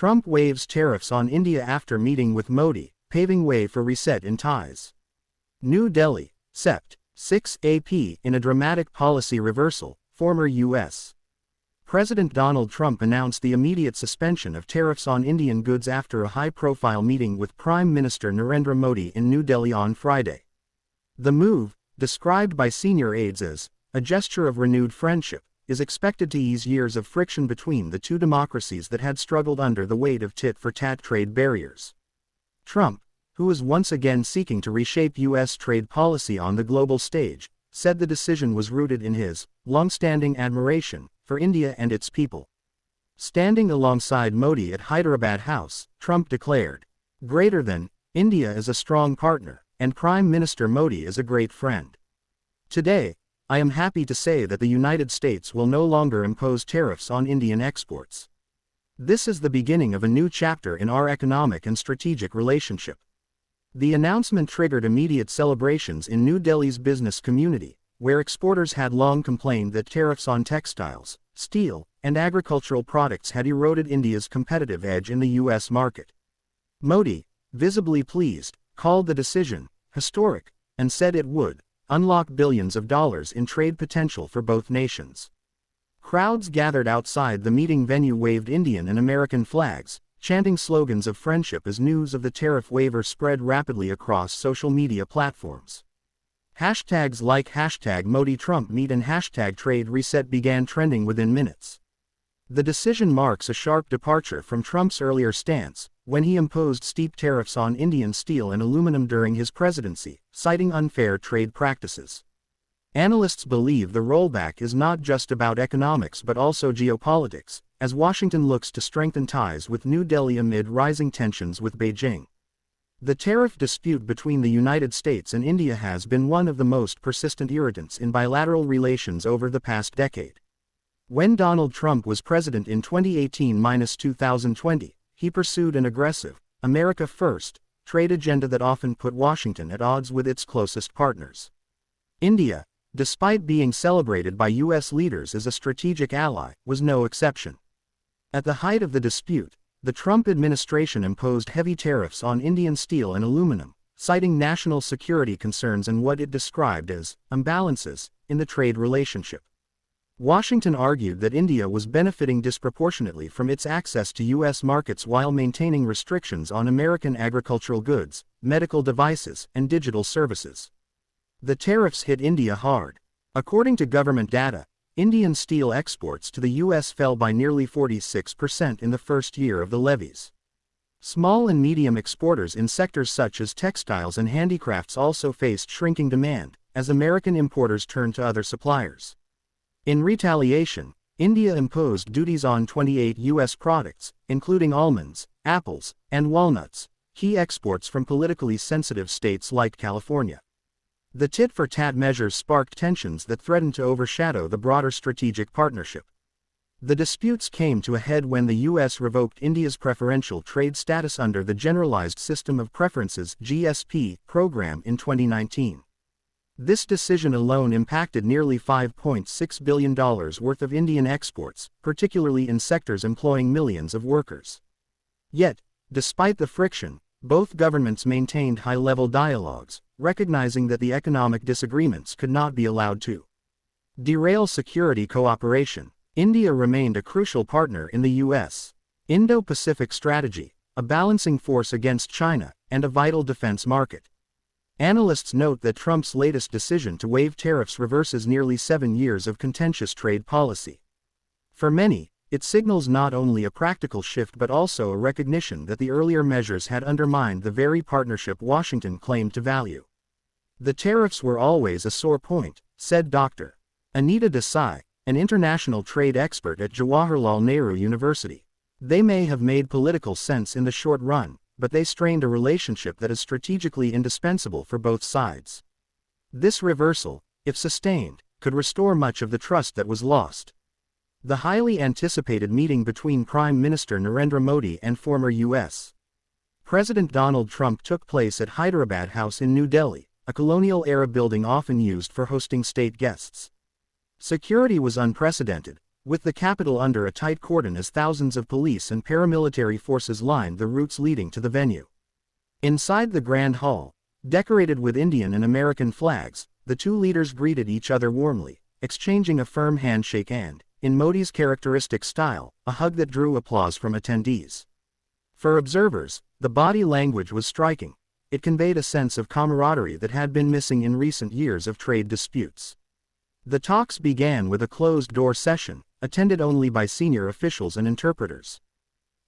Trump waives tariffs on India after meeting with Modi, paving way for reset in ties. New Delhi, Sept. 6 AP. In a dramatic policy reversal, former U.S. President Donald Trump announced the immediate suspension of tariffs on Indian goods after a high-profile meeting with Prime Minister Narendra Modi in New Delhi on Friday. The move, described by senior aides as a gesture of renewed friendship, is expected to ease years of friction between the two democracies that had struggled under the weight of tit-for-tat trade barriers. Trump, who is once again seeking to reshape U.S. trade policy on the global stage, said the decision was rooted in his long-standing admiration for India and its people. Standing alongside Modi at Hyderabad House, Trump declared, "Greater than, India is a strong partner, and Prime Minister Modi is a great friend. Today, I am happy to say that the United States will no longer impose tariffs on Indian exports. This is the beginning of a new chapter in our economic and strategic relationship." The announcement triggered immediate celebrations in New Delhi's business community, where exporters had long complained that tariffs on textiles, steel, and agricultural products had eroded India's competitive edge in the U.S. market. Modi, visibly pleased, called the decision historic, and said it would unlock billions of dollars in trade potential for both nations. Crowds gathered outside the meeting venue waved Indian and American flags, chanting slogans of friendship as news of the tariff waiver spread rapidly across social media platforms. Hashtags like #ModiTrumpMeet and #TradeReset began trending within minutes. The decision marks a sharp departure from Trump's earlier stance, when he imposed steep tariffs on Indian steel and aluminum during his presidency, citing unfair trade practices. Analysts believe the rollback is not just about economics but also geopolitics, as Washington looks to strengthen ties with New Delhi amid rising tensions with Beijing. The tariff dispute between the United States and India has been one of the most persistent irritants in bilateral relations over the past decade. When Donald Trump was president in 2018-2020, he pursued an aggressive, America First, trade agenda that often put Washington at odds with its closest partners. India, despite being celebrated by U.S. leaders as a strategic ally, was no exception. At the height of the dispute, the Trump administration imposed heavy tariffs on Indian steel and aluminum, citing national security concerns and what it described as imbalances in the trade relationship. Washington argued that India was benefiting disproportionately from its access to U.S. markets while maintaining restrictions on American agricultural goods, medical devices, and digital services. The tariffs hit India hard. According to government data, Indian steel exports to the U.S. fell by nearly 46% in the first year of the levies. Small and medium exporters in sectors such as textiles and handicrafts also faced shrinking demand, as American importers turned to other suppliers. In retaliation, India imposed duties on 28 U.S. products, including almonds, apples, and walnuts, key exports from politically sensitive states like California. The tit-for-tat measures sparked tensions that threatened to overshadow the broader strategic partnership. The disputes came to a head when the U.S. revoked India's preferential trade status under the Generalized System of Preferences (GSP) program in 2019. This decision alone impacted nearly $5.6 billion worth of Indian exports, particularly in sectors employing millions of workers. Yet, despite the friction, both governments maintained high-level dialogues, recognizing that the economic disagreements could not be allowed to derail security cooperation. India remained a crucial partner in the U.S. Indo-Pacific strategy, a balancing force against China, and a vital defense market. Analysts note that Trump's latest decision to waive tariffs reverses nearly 7 years of contentious trade policy. For many, it signals not only a practical shift but also a recognition that the earlier measures had undermined the very partnership Washington claimed to value. "The tariffs were always a sore point," said Dr. Anita Desai, an international trade expert at Jawaharlal Nehru University. "They may have made political sense in the short run, but they strained a relationship that is strategically indispensable for both sides. This reversal, if sustained, could restore much of the trust that was lost." The highly anticipated meeting between Prime Minister Narendra Modi and former U.S. President Donald Trump took place at Hyderabad House in New Delhi, a colonial-era building often used for hosting state guests. Security was unprecedented, with the capital under a tight cordon as thousands of police and paramilitary forces lined the routes leading to the venue. Inside the Grand Hall, decorated with Indian and American flags, the two leaders greeted each other warmly, exchanging a firm handshake and, in Modi's characteristic style, a hug that drew applause from attendees. For observers, the body language was striking. It conveyed a sense of camaraderie that had been missing in recent years of trade disputes. The talks began with a closed-door session, attended only by senior officials and interpreters.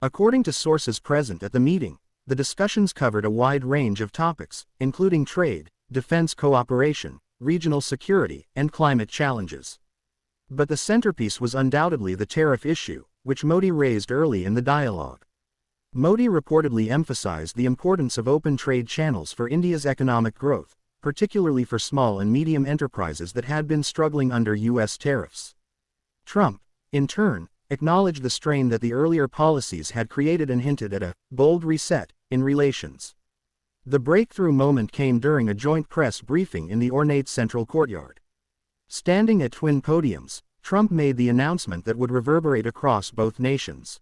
According to sources present at the meeting, the discussions covered a wide range of topics, including trade, defense cooperation, regional security, and climate challenges. But the centerpiece was undoubtedly the tariff issue, which Modi raised early in the dialogue. Modi reportedly emphasized the importance of open trade channels for India's economic growth, particularly for small and medium enterprises that had been struggling under U.S. tariffs. Trump, in turn, acknowledged the strain that the earlier policies had created and hinted at a bold reset in relations. The breakthrough moment came during a joint press briefing in the ornate central courtyard. Standing at twin podiums, Trump made the announcement that would reverberate across both nations.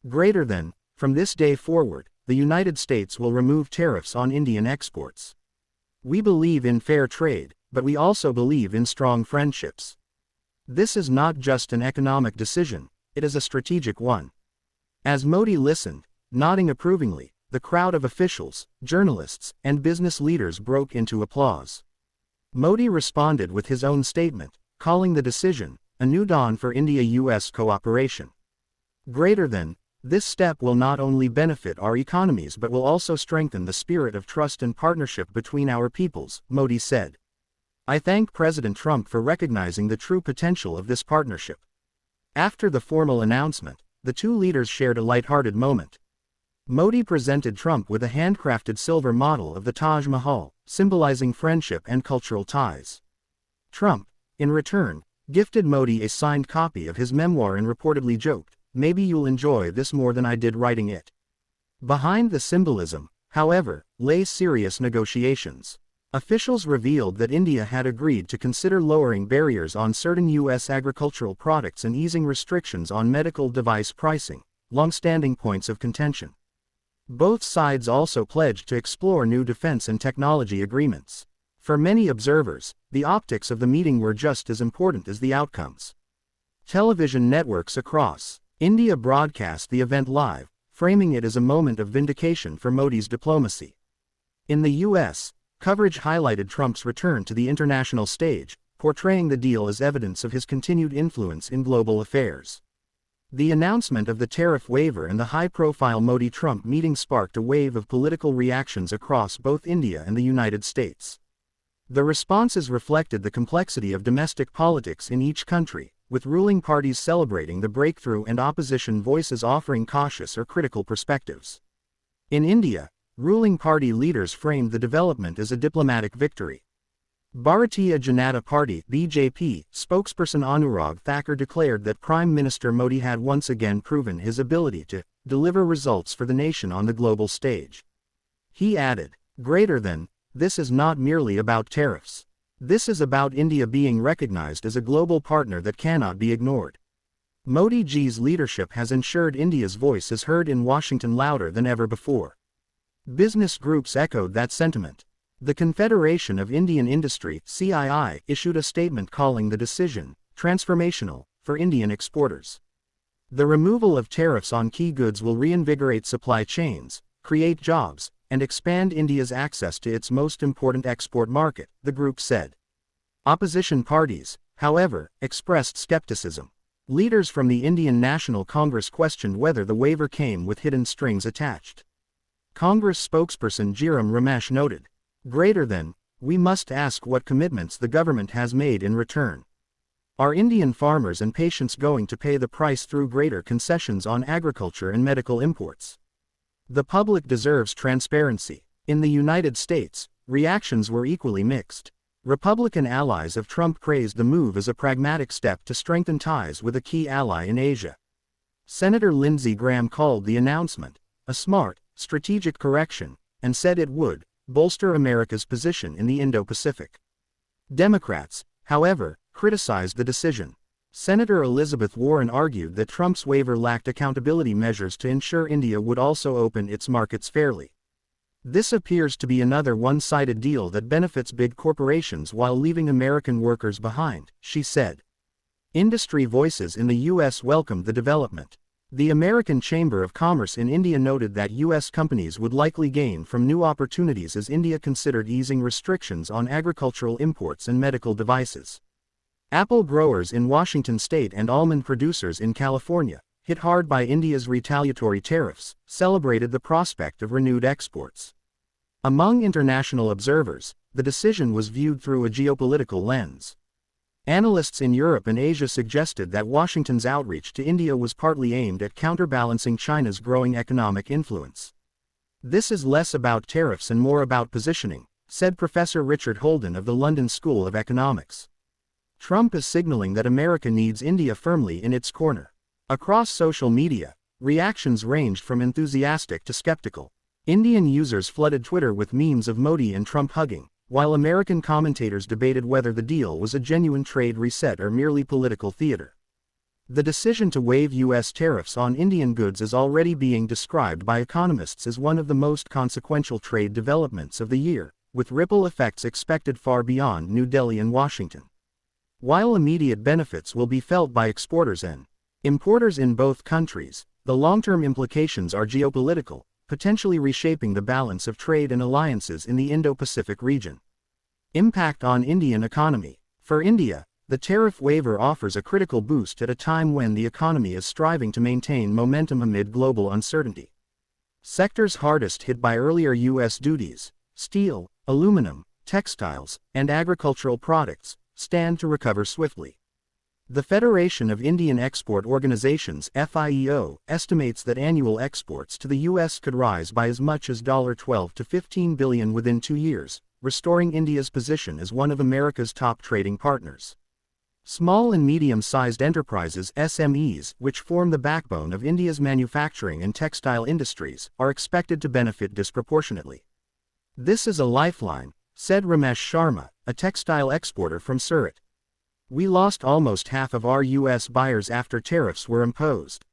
Greater than, from this day forward, the United States will remove tariffs on Indian exports. We believe in fair trade, but we also believe in strong friendships. This is not just an economic decision, it is a strategic one. As Modi listened, nodding approvingly, the crowd of officials, journalists, and business leaders broke into applause. Modi responded with his own statement, calling the decision a new dawn for India-US cooperation. Greater than, this step will not only benefit our economies but will also strengthen the spirit of trust and partnership between our peoples, Modi said. I thank President Trump for recognizing the true potential of this partnership. After the formal announcement, the two leaders shared a light-hearted moment. Modi presented Trump with a handcrafted silver model of the Taj Mahal, symbolizing friendship and cultural ties. Trump, in return, gifted Modi a signed copy of his memoir and reportedly joked, "Maybe you'll enjoy this more than I did writing it." Behind the symbolism, however, lay serious negotiations. Officials revealed that India had agreed to consider lowering barriers on certain U.S. agricultural products and easing restrictions on medical device pricing, long-standing points of contention. Both sides also pledged to explore new defense and technology agreements. For many observers, the optics of the meeting were just as important as the outcomes. Television networks across India broadcast the event live, framing it as a moment of vindication for Modi's diplomacy. In the U.S., coverage highlighted Trump's return to the international stage, portraying the deal as evidence of his continued influence in global affairs. The announcement of the tariff waiver and the high-profile Modi-Trump meeting sparked a wave of political reactions across both India and the United States. The responses reflected the complexity of domestic politics in each country, with ruling parties celebrating the breakthrough and opposition voices offering cautious or critical perspectives. In India, ruling party leaders framed the development as a diplomatic victory. Bharatiya Janata Party (BJP) spokesperson Anurag Thakur declared that Prime Minister Modi had once again proven his ability to deliver results for the nation on the global stage. He added, "Greater than, this is not merely about tariffs. This is about India being recognized as a global partner that cannot be ignored." Modi ji's leadership has ensured India's voice is heard in Washington louder than ever before. Business groups echoed that sentiment. The Confederation of Indian Industry (CII) issued a statement calling the decision transformational for Indian exporters. The removal of tariffs on key goods will reinvigorate supply chains, create jobs, and expand India's access to its most important export market, the group said. Opposition parties, however, expressed skepticism. Leaders from the Indian National Congress questioned whether the waiver came with hidden strings attached. Congress spokesperson Jairam Ramesh noted, "Greater than, we must ask what commitments the government has made in return. Are Indian farmers and patients going to pay the price through greater concessions on agriculture and medical imports? The public deserves transparency." In the United States, reactions were equally mixed. Republican allies of Trump praised the move as a pragmatic step to strengthen ties with a key ally in Asia. Senator Lindsey Graham called the announcement a smart, strategic correction, and said it would bolster America's position in the Indo-Pacific. Democrats, however, criticized the decision. Senator Elizabeth Warren argued that Trump's waiver lacked accountability measures to ensure India would also open its markets fairly. This appears to be another one-sided deal that benefits big corporations while leaving American workers behind, she said. Industry voices in the U.S. welcomed the development. The American Chamber of Commerce in India noted that U.S. companies would likely gain from new opportunities as India considered easing restrictions on agricultural imports and medical devices. Apple growers in Washington state and almond producers in California, hit hard by India's retaliatory tariffs, celebrated the prospect of renewed exports. Among international observers, the decision was viewed through a geopolitical lens. Analysts in Europe and Asia suggested that Washington's outreach to India was partly aimed at counterbalancing China's growing economic influence. This is less about tariffs and more about positioning, said Professor Richard Holden of the London School of Economics. Trump is signaling that America needs India firmly in its corner. Across social media, reactions ranged from enthusiastic to skeptical. Indian users flooded Twitter with memes of Modi and Trump hugging, while American commentators debated whether the deal was a genuine trade reset or merely political theater. The decision to waive U.S. tariffs on Indian goods is already being described by economists as one of the most consequential trade developments of the year, with ripple effects expected far beyond New Delhi and Washington. While immediate benefits will be felt by exporters and importers in both countries, the long-term implications are geopolitical, potentially reshaping the balance of trade and alliances in the Indo-Pacific region. Impact on Indian economy. For India, the tariff waiver offers a critical boost at a time when the economy is striving to maintain momentum amid global uncertainty. Sectors hardest hit by earlier U.S. duties, steel, aluminum, textiles, and agricultural products, stand to recover swiftly. The Federation of Indian Export Organizations (FIEO) estimates that annual exports to the U.S. could rise by as much as $12 to $15 billion within 2 years, restoring India's position as one of America's top trading partners. Small and medium-sized enterprises (SMEs), which form the backbone of India's manufacturing and textile industries, are expected to benefit disproportionately. This is a lifeline, said Ramesh Sharma, a textile exporter from Surat. We lost almost half of our U.S. buyers after tariffs were imposed.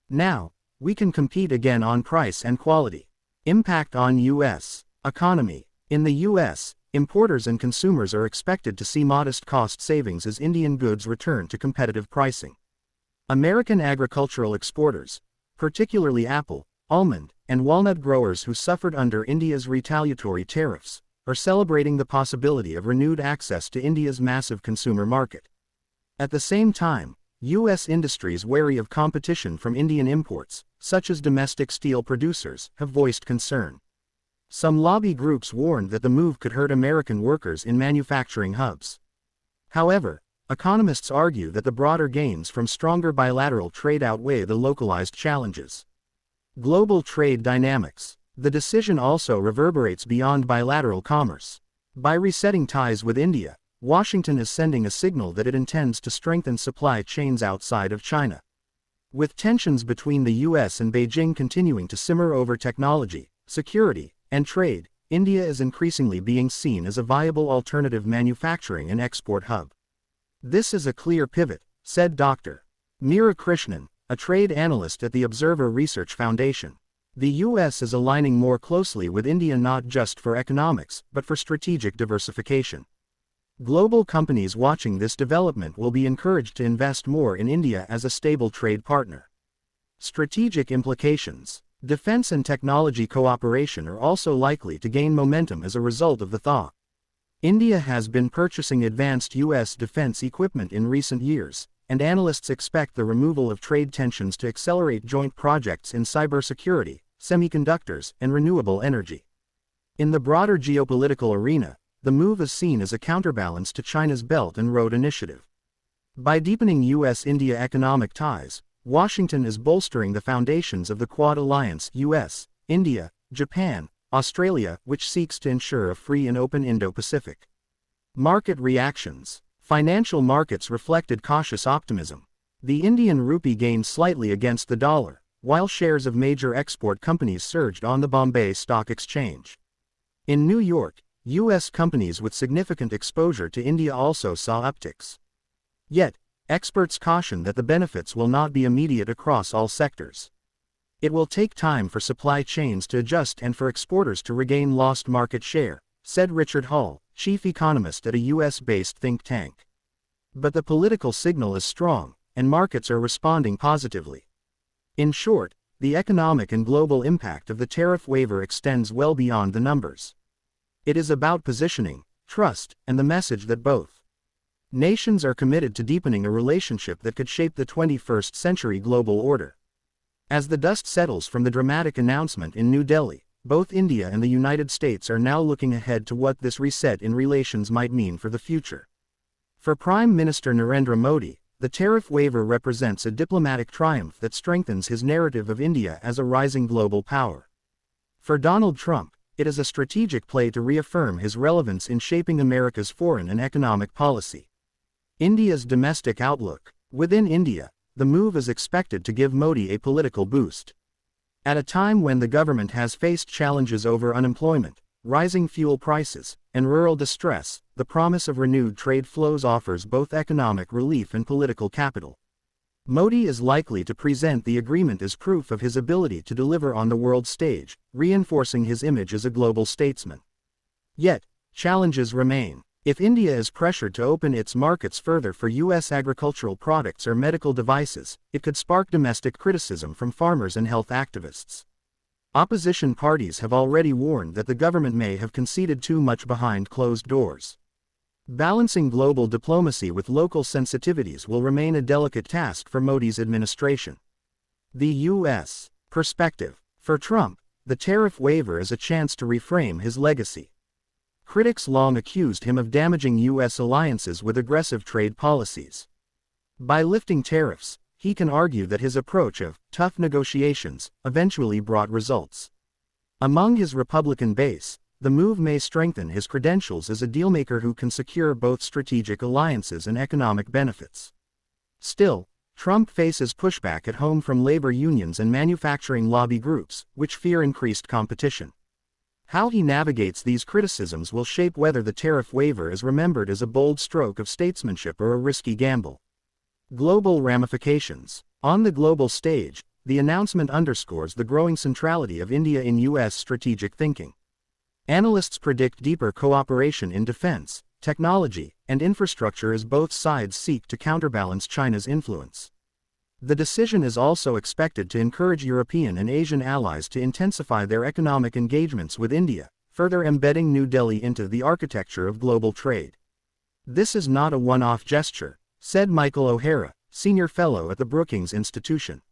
Now, we can compete again on price and quality. Impact on U.S. economy. In the U.S., importers and consumers are expected to see modest cost savings as Indian goods return to competitive pricing. American agricultural exporters, particularly apple, almond, and walnut growers who suffered under India's retaliatory tariffs, are celebrating the possibility of renewed access to India's massive consumer market. At the same time, U.S. industries wary of competition from Indian imports, such as domestic steel producers, have voiced concern. Some lobby groups warned that the move could hurt American workers in manufacturing hubs. However, economists argue that the broader gains from stronger bilateral trade outweigh the localized challenges. Global trade dynamics. The decision also reverberates beyond bilateral commerce. By resetting ties with India, Washington is sending a signal that it intends to strengthen supply chains outside of China. With tensions between the U.S. and Beijing continuing to simmer over technology, security, and trade, India is increasingly being seen as a viable alternative manufacturing and export hub. This is a clear pivot, said Dr. Meera Krishnan, a trade analyst at the Observer Research Foundation. The U.S. is aligning more closely with India not just for economics, but for strategic diversification. Global companies watching this development will be encouraged to invest more in India as a stable trade partner. Strategic implications. Defense and technology cooperation are also likely to gain momentum as a result of the thaw. India has been purchasing advanced U.S. defense equipment in recent years, and analysts expect the removal of trade tensions to accelerate joint projects in cybersecurity, semiconductors, and renewable energy. In the broader geopolitical arena, the move is seen as a counterbalance to China's Belt and Road Initiative. By deepening U.S.-India economic ties, Washington is bolstering the foundations of the Quad Alliance (U.S., India, Japan, Australia), which seeks to ensure a free and open Indo-Pacific. Market reactions. Financial markets reflected cautious optimism. The Indian rupee gained slightly against the dollar, while shares of major export companies surged on the Bombay Stock Exchange. In New York, U.S. companies with significant exposure to India also saw upticks. Yet, experts caution that the benefits will not be immediate across all sectors. It will take time for supply chains to adjust and for exporters to regain lost market share, said Richard Hull, chief economist at a US-based think tank. But the political signal is strong, and markets are responding positively. In short, the economic and global impact of the tariff waiver extends well beyond the numbers. It is about positioning, trust, and the message that both nations are committed to deepening a relationship that could shape the 21st century global order. As the dust settles from the dramatic announcement in New Delhi, both India and the United States are now looking ahead to what this reset in relations might mean for the future. For Prime Minister Narendra Modi, the tariff waiver represents a diplomatic triumph that strengthens his narrative of India as a rising global power. For Donald Trump, it is a strategic play to reaffirm his relevance in shaping America's foreign and economic policy. India's domestic outlook. Within India, the move is expected to give Modi a political boost. At a time when the government has faced challenges over unemployment, rising fuel prices, and rural distress, the promise of renewed trade flows offers both economic relief and political capital. Modi is likely to present the agreement as proof of his ability to deliver on the world stage, reinforcing his image as a global statesman. Yet, challenges remain. If India is pressured to open its markets further for U.S. agricultural products or medical devices, it could spark domestic criticism from farmers and health activists. Opposition parties have already warned that the government may have conceded too much behind closed doors. Balancing global diplomacy with local sensitivities will remain a delicate task for Modi's administration. The U.S. perspective. For Trump, the tariff waiver is a chance to reframe his legacy. Critics long accused him of damaging U.S. alliances with aggressive trade policies. By lifting tariffs, he can argue that his approach of tough negotiations eventually brought results. Among his Republican base, the move may strengthen his credentials as a dealmaker who can secure both strategic alliances and economic benefits. Still, Trump faces pushback at home from labor unions and manufacturing lobby groups, which fear increased competition. How he navigates these criticisms will shape whether the tariff waiver is remembered as a bold stroke of statesmanship or a risky gamble. Global ramifications. On the global stage, the announcement underscores the growing centrality of India in U.S. strategic thinking. Analysts predict deeper cooperation in defense, technology, and infrastructure as both sides seek to counterbalance China's influence. The decision is also expected to encourage European and Asian allies to intensify their economic engagements with India, further embedding New Delhi into the architecture of global trade. This is not a one-off gesture, said Michael O'Hara, senior fellow at the Brookings Institution.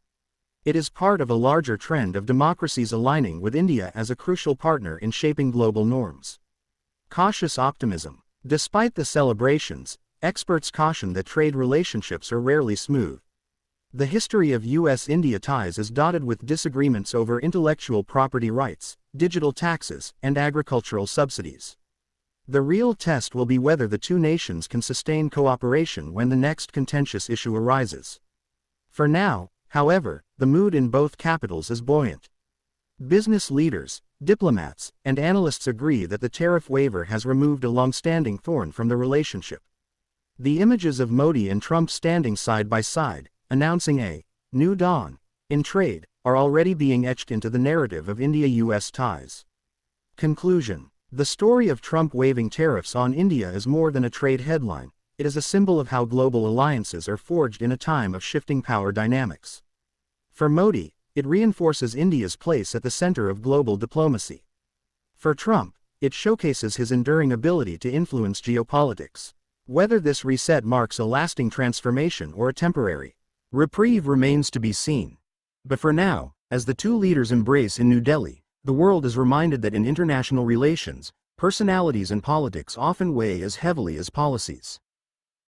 It is part of a larger trend of democracies aligning with India as a crucial partner in shaping global norms. Cautious optimism. Despite the celebrations, experts caution that trade relationships are rarely smooth. The history of U.S.-India ties is dotted with disagreements over intellectual property rights, digital taxes, and agricultural subsidies. The real test will be whether the two nations can sustain cooperation when the next contentious issue arises. For now, however, the mood in both capitals is buoyant. Business leaders, diplomats, and analysts agree that the tariff waiver has removed a long-standing thorn from the relationship. The images of Modi and Trump standing side by side, announcing a new dawn in trade, are already being etched into the narrative of India-US ties. Conclusion. The story of Trump waiving tariffs on India is more than a trade headline. It is a symbol of how global alliances are forged in a time of shifting power dynamics. For Modi, it reinforces India's place at the center of global diplomacy. For Trump, it showcases his enduring ability to influence geopolitics. Whether this reset marks a lasting transformation or a temporary reprieve remains to be seen. But for now, as the two leaders embrace in New Delhi, the world is reminded that in international relations, personalities and politics often weigh as heavily as policies.